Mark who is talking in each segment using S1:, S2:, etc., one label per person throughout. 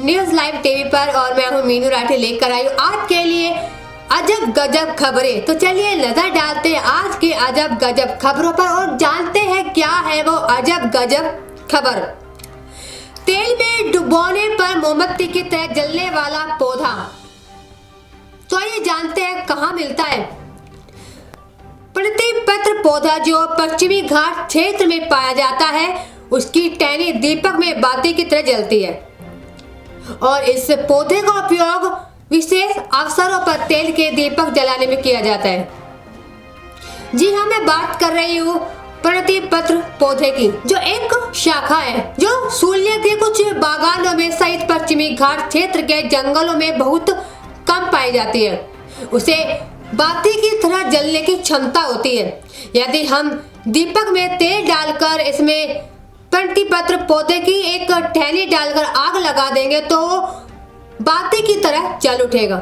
S1: News live TV पर और मैं हूँ मीनू राठी लेकर आई हूँ आज के लिए अजब गजब खबरें। तो चलिए नजर डालते हैं आज की अजब गजब खबरों पर और जानते हैं क्या है वो अजब गजब खबर। तेल में डुबोने पर मोमबत्ती की तरह जलने वाला पौधा। तो ये जानते हैं कहाँ मिलता है। प्रतिपत्र पौधा जो पश्चिमी घाट क्षेत्र में पाया जाता है, उसकी टहनी दीपक में बाती की तरह जलती है और इस पौधे का उपयोग विशेष अवसरों पर तेल के दीपक जलाने में किया जाता है। जी हाँ, मैं बात कर रही हूँ प्रतिपत्र पौधे की, जो एक शाखा है जो सूल्य के कुछ बागानों में सहित पश्चिमी घाट क्षेत्र के जंगलों में बहुत कम पाई जाती है। उसे बाती की तरह जलने की क्षमता होती है। यदि हम दीपक में तेल डालकर इसमें प्रतिपत्र पौधे की एक टहनी डालकर आग लगा देंगे तो वो बाती की तरह जल उठेगा।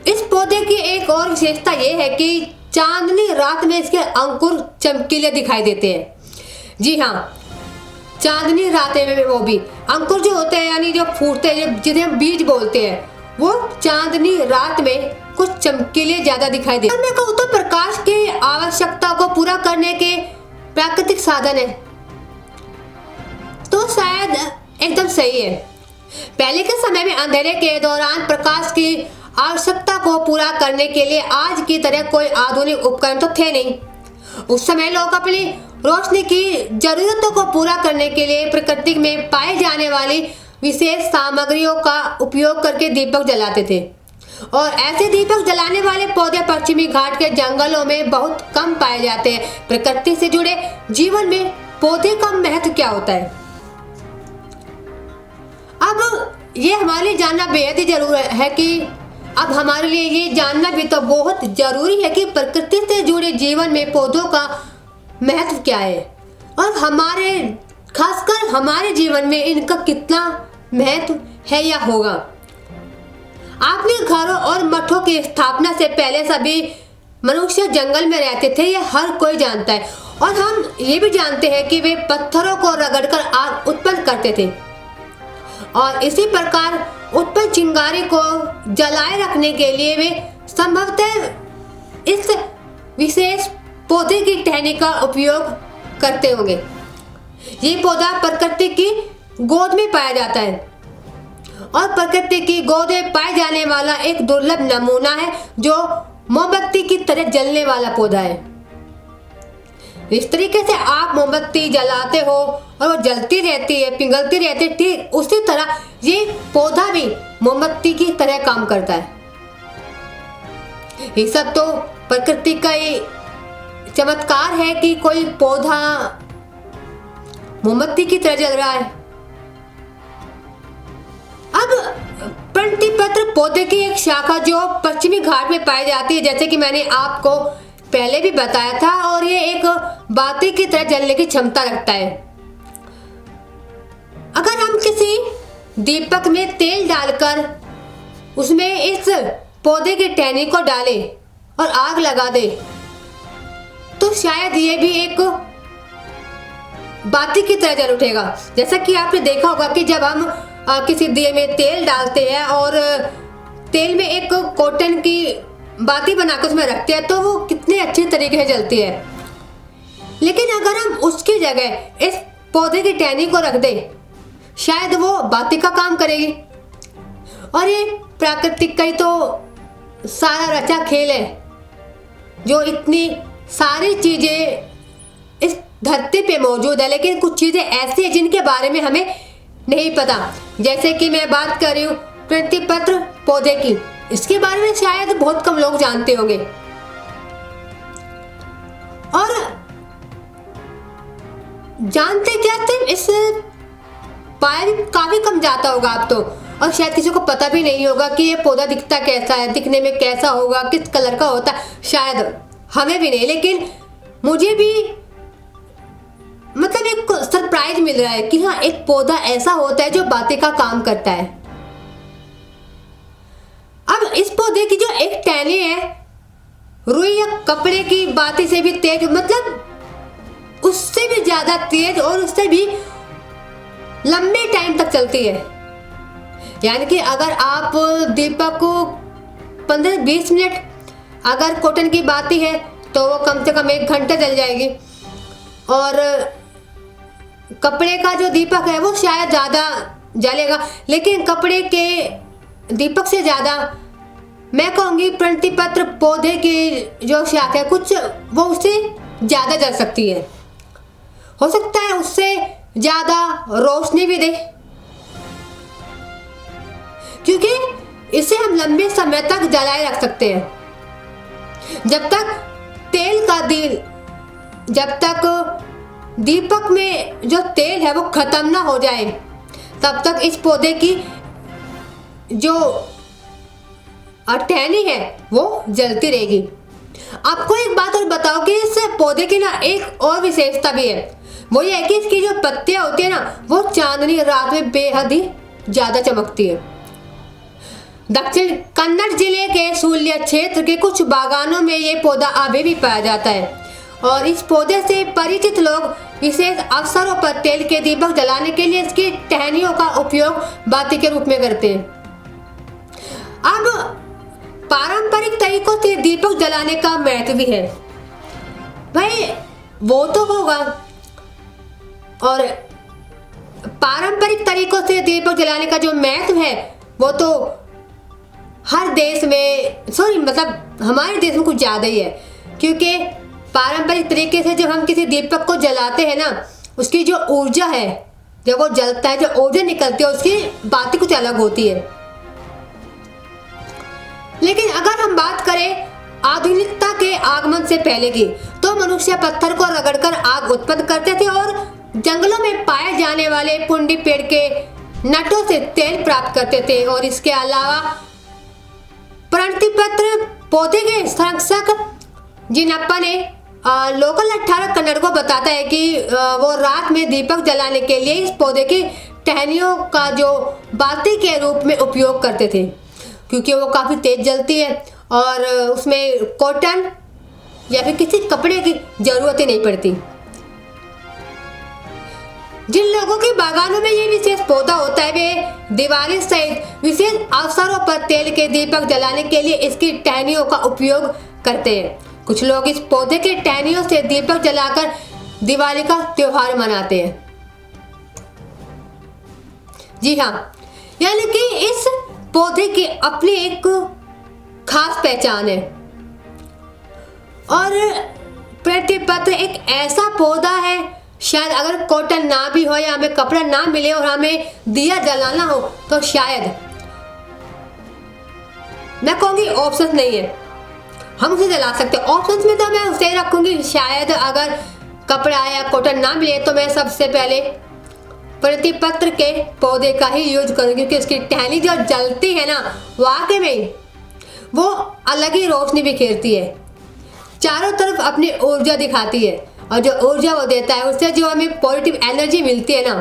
S1: इस पौधे की एक और विशेषता यह है कि चांदनी रात में इसके अंकुर चमकीले दिखाई देते हैं। जी हाँ, चांदनी रात में वो भी अंकुर जो होते हैं, यानी जो फूटते हैं, जिन्हें हम बीज बोलते हैं, वो चांदनी रात में कुछ चमकीले ज्यादा दिखाई देते हैं। मैं कहूँ तो प्रकाश की आवश्यकता को पूरा करने के प्राकृतिक साधन है, तो शायद एकदम सही है। पहले के समय में अंधेरे के दौरान प्रकाश की आवश्यकता को पूरा करने के लिए आज की तरह कोई आधुनिक उपकरण तो थे नहीं। उस समय लोग अपनी रोशनी की जरूरतों को पूरा करने के लिए प्रकृति में पाए जाने वाली विशेष सामग्रियों का उपयोग करके दीपक जलाते थे और ऐसे दीपक जलाने वाले पौधे पश्चिमी घाट के जंगलों में बहुत कम पाए जाते हैं। प्रकृति से जुड़े जीवन में पौधे का महत्व क्या होता है, अब ये हमारे लिए जानना बेहद ही जरूरी है कि अब हमारे लिए ये जानना भी तो बहुत जरूरी है कि प्रकृति से जुड़े जीवन में पौधों का महत्व क्या है और हमारे खासकर हमारे जीवन में इनका कितना महत्व है या होगा। आपने घरों और मठों की स्थापना से पहले सभी मनुष्य जंगल में रहते थे, यह हर कोई जानता है। और हम ये भी जानते हैं कि वे पत्थरों को रगड़कर आग उत्पन्न करते थे और इसी प्रकार उत्पन्न चिंगारी को जलाए रखने के लिए वे संभवतः इस विशेष पौधे की टहनी का उपयोग करते होंगे। ये पौधा प्रकृति की गोद में पाया जाता है और प्रकृति की गोद में पाए जाने वाला एक दुर्लभ नमूना है जो मोमबत्ती की तरह जलने वाला पौधा है। इस तरीके से आप मोमबत्ती जलाते हो और वो जलती रहती है, पिघलती रहती है, ठीक उसी तरह ये पौधा भी मोमबत्ती की तरह काम करता है। ये सब तो प्रकृति का ही चमत्कार है कि कोई पौधा मोमबत्ती की तरह जल रहा है। अब प्रतिपत्र पौधे की एक शाखा जो पश्चिमी घाट में पाई जाती है, जैसे कि मैंने आपको पहले भी बताया था, और ये एक बाती की तरह जलने की क्षमता रखता है। अगर हम किसी दीपक में तेल डालकर उसमें इस पौधे की टहनी को डालें और आग लगा दें तो शायद ये भी एक बाती की तरह जल उठेगा। जैसा कि आपने देखा होगा कि जब हम किसी दिए में तेल डालते हैं और तेल में एक कॉटन की बाती बनाकर उसमें रखते हैं तो वो कितने अच्छे तरीके से जलती है। लेकिन अगर हम उसकी जगह इस पौधे की टहनी को रख दें, शायद वो बाती का काम करेगी। और ये प्राकृतिक का ही तो सारा रचा खेल है, जो इतनी सारी चीजें इस धरती पे मौजूद है, लेकिन कुछ चीजें ऐसी हैं जिनके बारे में हमें नहीं पता। जैसे कि मैं बात कर रही हूँ प्रतिपत्र पौधे की, इसके बारे में शायद बहुत कम लोग जानते होंगे और जानते क्या थे, इस पाया भी काफी कम जाता होगा आप तो, और शायद किसी को पता भी नहीं होगा कि ये पौधा दिखता कैसा है, दिखने में कैसा होगा, किस कलर का होता है, शायद हमें भी नहीं। लेकिन मुझे भी मतलब एक सरप्राइज मिल रहा है कि हाँ, एक पौधा ऐसा होता है जो बाती का काम करता है। अब इस पौधे की जो एक टहनी है, रुई या कपड़े की बाती से भी तेज, मतलब उससे भी ज्यादा तेज और उससे भी लंबे टाइम तक चलती है। यानी कि अगर आप दीपक को 15-20 मिनट अगर कॉटन की बाती है तो वो कम से कम 1 घंटा जल जाएगी। और कपड़े का जो दीपक है वो शायद ज़्यादा जलेगा, लेकिन कपड़े के दीपक से ज़्यादा मैं कहूँगी प्रणति पत्र पौधे की जो शाख है कुछ वो उससे ज़्यादा जल सकती है। हो सकता है उससे ज़्यादा रोशनी भी दे, क्योंकि इसे हम लंबे समय तक जलाए रख सकते हैं। जब तक दीपक में जो तेल है वो खत्म ना हो जाए तब तक इस पौधे की जो टहनी है वो जलती रहेगी। आपको एक बात और बताओ कि इस पौधे की ना एक और विशेषता भी है, वो ये है कि इसकी जो पत्तियां होती है ना वो चांदनी रात में बेहद ही ज्यादा चमकती है। दक्षिण कन्नड़ जिले के सुल्य क्षेत्र के कुछ बागानों में ये पौधा अभी भी पाया जाता है और इस पौधे से परिचित लोग विशेष अवसरों पर तेल के दीपक जलाने के लिए इसकी टहनियों का उपयोग बाती के रूप में करते हैं। अब पारंपरिक तरीकों से दीपक जलाने का महत्व भी है, भाई वो तो होगा। और पारंपरिक तरीकों से दीपक जलाने का जो महत्व है वो तो हर देश में मतलब हमारे देश में कुछ ज़्यादा ही है, क्योंकि पारंपरिक तरीके से जब हम किसी दीपक को जलाते हैं ना उसकी जो ऊर्जा है जब वो जलता है, जो ऊर्जा निकलती है उसकी बात कुछ अलग होती है। लेकिन अगर हम बात करें आधुनिकता के आगमन से पहले की, तो मनुष्य पत्थर को रगड़कर आग उत्पन्न करते थे और जंगलों में पाए जाने वाले पुंडी पेड़ के नटों से तेल प्राप्त करते थे। और इसके अलावा प्रणति पत्र पौधे के संरक्षक जिनप्पा ने लोकल 18 कन्नड़ को बताता है कि वो रात में दीपक जलाने के लिए इस पौधे की टहनियों का जो बाती के रूप में उपयोग करते थे, क्योंकि वो काफ़ी तेज जलती है और उसमें कॉटन या फिर किसी कपड़े की ज़रूरत ही नहीं पड़ती। जिन लोगों के बागानों में ये विशेष पौधा होता है वे दिवाली सहित विशेष अवसरों पर तेल के दीपक जलाने के लिए इसकी टहनियों का उपयोग करते हैं। कुछ लोग इस पौधे के टहनियों से दीपक जलाकर दिवाली का त्योहार मनाते हैं। जी हाँ, यानी कि इस पौधे की अपनी एक खास पहचान है। और प्रणति पत्र एक ऐसा पौधा है, शायद अगर कॉटन ना भी हो या हमें कपड़ा ना मिले और हमें दिया जलाना हो तो शायद मैं कहूँगी ऑप्शन नहीं है, हम उसे जला सकते हैं। ऑप्शंस में तो मैं उसे रखूँगी, शायद अगर कपड़ा या कॉटन ना मिले तो मैं सबसे पहले प्रणति पत्र के पौधे का ही यूज करूँगी, क्योंकि उसकी टहनी जो जलती है ना वाकई में वो अलग ही रोशनी बिखेरती है, चारों तरफ अपनी ऊर्जा दिखाती है और जो ऊर्जा वो देता है उससे जो हमें पॉजिटिव एनर्जी मिलती है ना,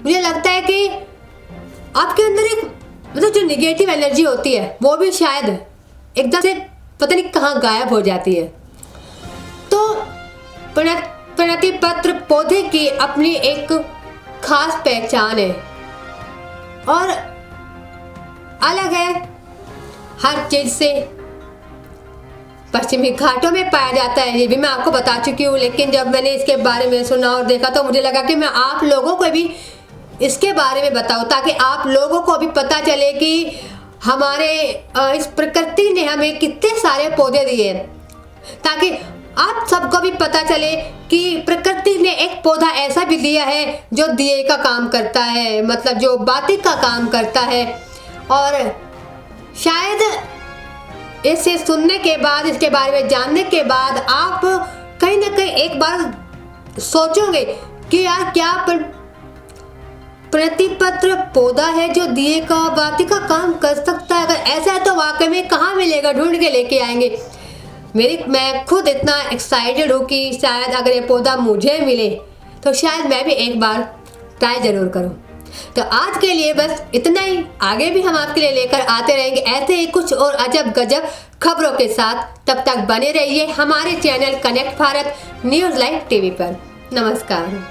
S1: मुझे लगता है कि आपके अंदर एक मतलब जो निगेटिव एनर्जी होती है वो भी शायद एकदम से पता नहीं कहाँ गायब हो जाती है। तो प्रणति पत्र पौधे की अपनी एक खास पहचान है और अलग है हर चीज से। पश्चिमी घाटों में पाया जाता है, ये भी मैं आपको बता चुकी हूँ, लेकिन जब मैंने इसके बारे में सुना और देखा तो मुझे लगा कि मैं आप लोगों को भी इसके बारे में बताऊँ, ताकि आप लोगों को भी पता चले कि हमारे इस प्रकृति ने हमें कितने सारे पौधे दिए, ताकि आप सबको भी पता चले कि प्रकृति ने एक पौधा ऐसा भी दिया है जो दिए का काम करता है, मतलब जो बाती का काम करता है। और शायद इसे सुनने के बाद, इसके बारे में जानने के बाद आप कहीं ना कहीं एक बार सोचोगे कि यार क्या प्रणति पत्र पौधा है जो दिए का बाती का काम कर सकता है। अगर ऐसा है तो वाकई में कहाँ मिलेगा, ढूंढ के लेके आएंगे। मैं खुद इतना एक्साइटेड हूँ कि शायद अगर ये पौधा मुझे मिले तो शायद मैं भी एक बार ट्राई ज़रूर करूँ। तो आज के लिए बस इतना ही, आगे भी हम आपके लिए लेकर आते रहेंगे ऐसे ही कुछ और अजब गजब खबरों के साथ। तब तक बने रहिए हमारे channel connect Bharat news live TV पर। नमस्कार।